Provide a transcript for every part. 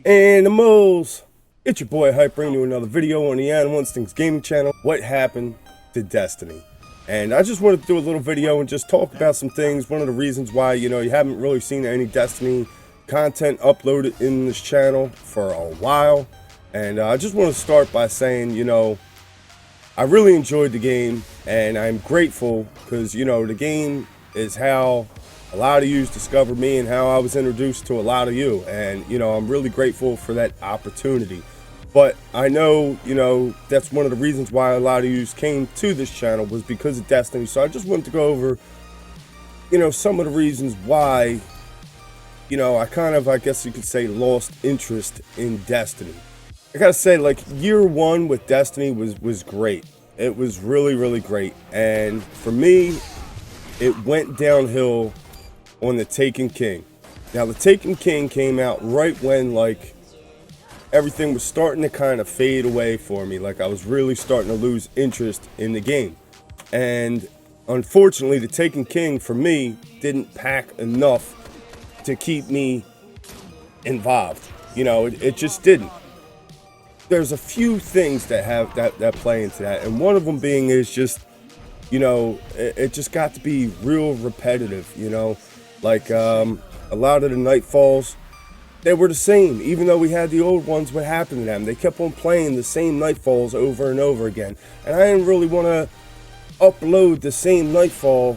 Animals! It's your boy Hype bringing you another video on the Animal Instincts Gaming channel. What happened to Destiny? And I just wanted to do a little video and just talk about some things. One of the reasons why, you haven't really seen any Destiny content uploaded in this channel for a while. And I just want to start by saying, I really enjoyed the game and I'm grateful because, the game is how a lot of you discovered me and how I was introduced to a lot of you. And, I'm really grateful for that opportunity. But I know, that's one of the reasons why a lot of you came to this channel was because of Destiny. So I just wanted to go over, some of the reasons why, I kind of, I guess you could say, lost interest in Destiny. I gotta say, year one with Destiny was great. It was really, really great. And for me, it went downhill on the Taken King. Now, the Taken King came out right when, everything was starting to kind of fade away for me. I was really starting to lose interest in the game. And unfortunately, the Taken King, for me, didn't pack enough to keep me involved. It just didn't. There's a few things that have that play into that, and one of them being is just, it just got to be real repetitive. A lot of the Nightfalls, they were the same. Even though we had the old ones, what happened to them? They kept on playing the same Nightfalls over and over again, and I didn't really want to upload the same Nightfall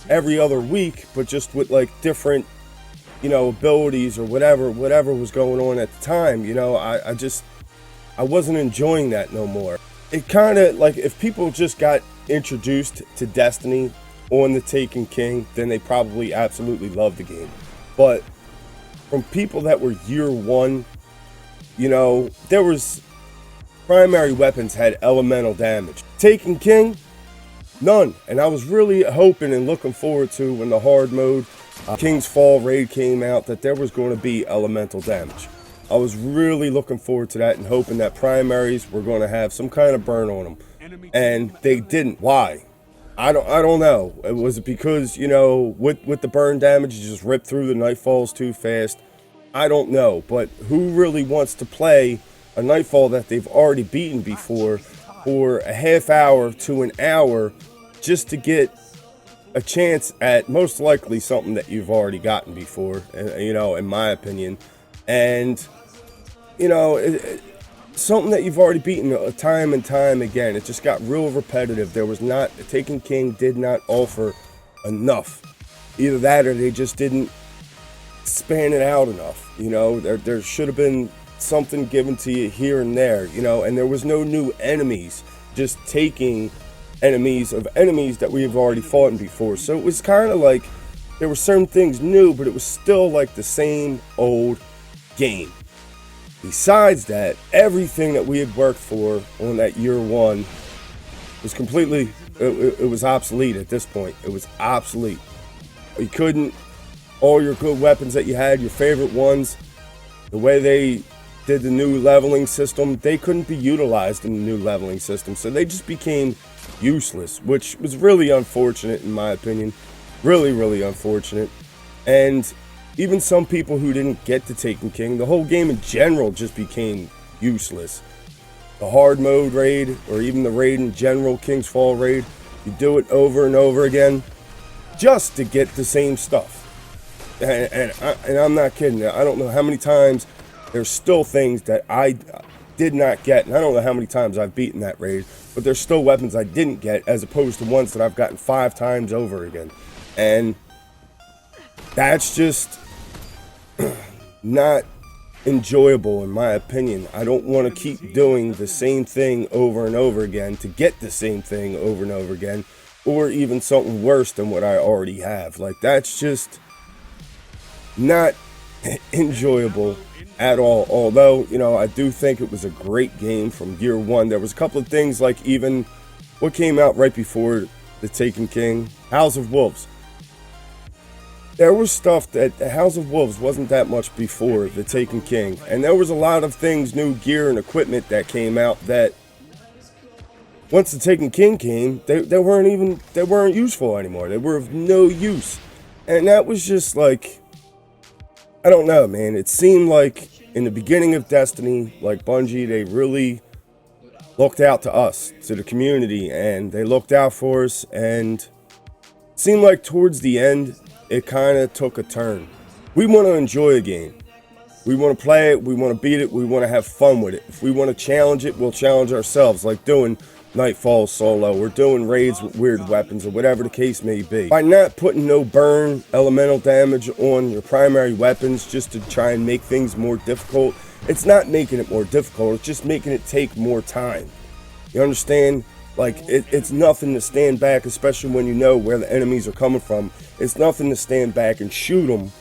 every other week, but just with different abilities or whatever was going on at the time. I wasn't enjoying that no more. It kind of, if people just got introduced to Destiny on the Taken King, then they probably absolutely love the game. But from people that were year one, there was primary weapons had elemental damage. Taken King, none. And I was really hoping and looking forward to when the hard mode King's Fall raid came out that there was going to be elemental damage. I was really looking forward to that and hoping that primaries were going to have some kind of burn on them, and they didn't. Why? I don't know. Was it because with the burn damage you just ripped through the Nightfalls too fast? I don't know. But who really wants to play a Nightfall that they've already beaten before for a half hour to an hour just to get a chance at most likely something that you've already gotten before, in my opinion. And something that you've already beaten time and time again. It just got real repetitive. There was not, the Taken King did not offer enough. Either that or they just didn't span it out enough. There should have been something given to you here and there, and there was no new enemies, just taking enemies of enemies that we have already fought before. So it was kind of like there were certain things new, but it was still like the same old game. Besides that, everything that we had worked for on that year one was completely, it was obsolete at this point. It was obsolete. You couldn't, all your good weapons that you had, your favorite ones, the way they did the new leveling system, they couldn't be utilized in the new leveling system. So they just became useless, which was really unfortunate in my opinion. Really, really unfortunate. And even some people who didn't get to Taken King, the whole game in general just became useless. The hard mode raid, or even the raid in general, King's Fall raid, you do it over and over again just to get the same stuff. And I'm not kidding. I don't know how many times there's still things that I did not get, and I don't know how many times I've beaten that raid, but there's still weapons I didn't get as opposed to ones that I've gotten 5 times over again. And that's just not enjoyable in my opinion. I don't want to keep doing the same thing over and over again to get the same thing over and over again, or even something worse than what I already have. That's just not enjoyable at all. Although, I do think it was a great game from year one. There was a couple of things, even what came out right before the Taken King, House of Wolves. There was stuff that the House of Wolves wasn't that much before the Taken King, and there was a lot of things, new gear and equipment that came out that once the Taken King came, they weren't useful anymore. They were of no use. And that was just I don't know, man. It seemed like in the beginning of Destiny, like Bungie, they really looked out to us, to the community, and they looked out for us, and it seemed like towards the end, it kind of took a turn. We want to enjoy a game. We want to play it, we want to beat it, we want to have fun with it. If we want to challenge it, we'll challenge ourselves, like doing Nightfall solo, or doing raids with weird weapons, or whatever the case may be. By not putting no burn elemental damage on your primary weapons just to try and make things more difficult, it's not making it more difficult, it's just making it take more time. You understand? Like, it's nothing to stand back, especially when you know where the enemies are coming from. It's nothing to stand back and shoot them,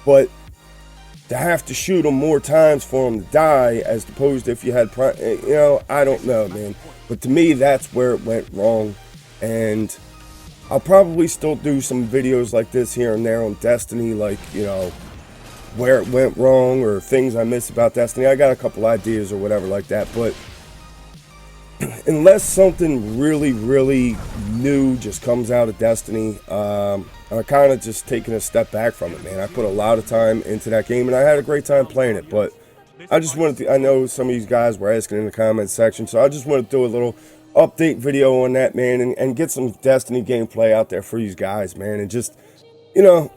but to have to shoot them more times for them to die, as opposed to if you had, you know, I don't know, man. But to me, that's where it went wrong. And I'll probably still do some videos like this here and there on Destiny, like, you know, where it went wrong or things I miss about Destiny. I got a couple ideas or whatever like that, but unless something really, really new just comes out of Destiny, I'm kind of just taking a step back from it, man. I put a lot of time into that game, and I had a great time playing it, but I just wanted to, I know some of these guys were asking in the comments section, so I just wanted to do a little update video on that, man, and get some Destiny gameplay out there for you guys, man, and just, you know,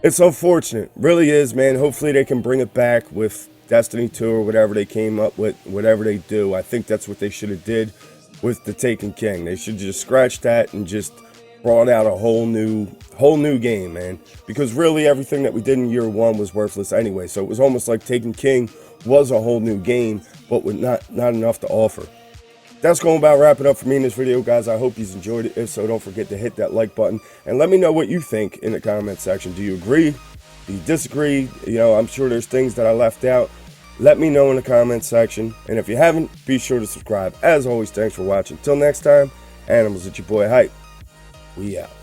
it's unfortunate, really is, man. Hopefully they can bring it back with Destiny 2 or whatever they came up with, whatever they do. I think that's what they should have did with the Taken King. They should just scratch that and just brought out a whole new game, man. Because really everything that we did in year one was worthless anyway. So it was almost like Taken King was a whole new game, but with not enough to offer. That's going to about wrap it up for me in this video, guys. I hope you enjoyed it. If so, don't forget to hit that like button and let me know what you think in the comment section. Do you agree? Do you disagree? You know, I'm sure there's things that I left out. Let me know in the comment section. And if you haven't, be sure to subscribe. As always, thanks for watching. Till next time, Animals, it's your boy Hype. We out.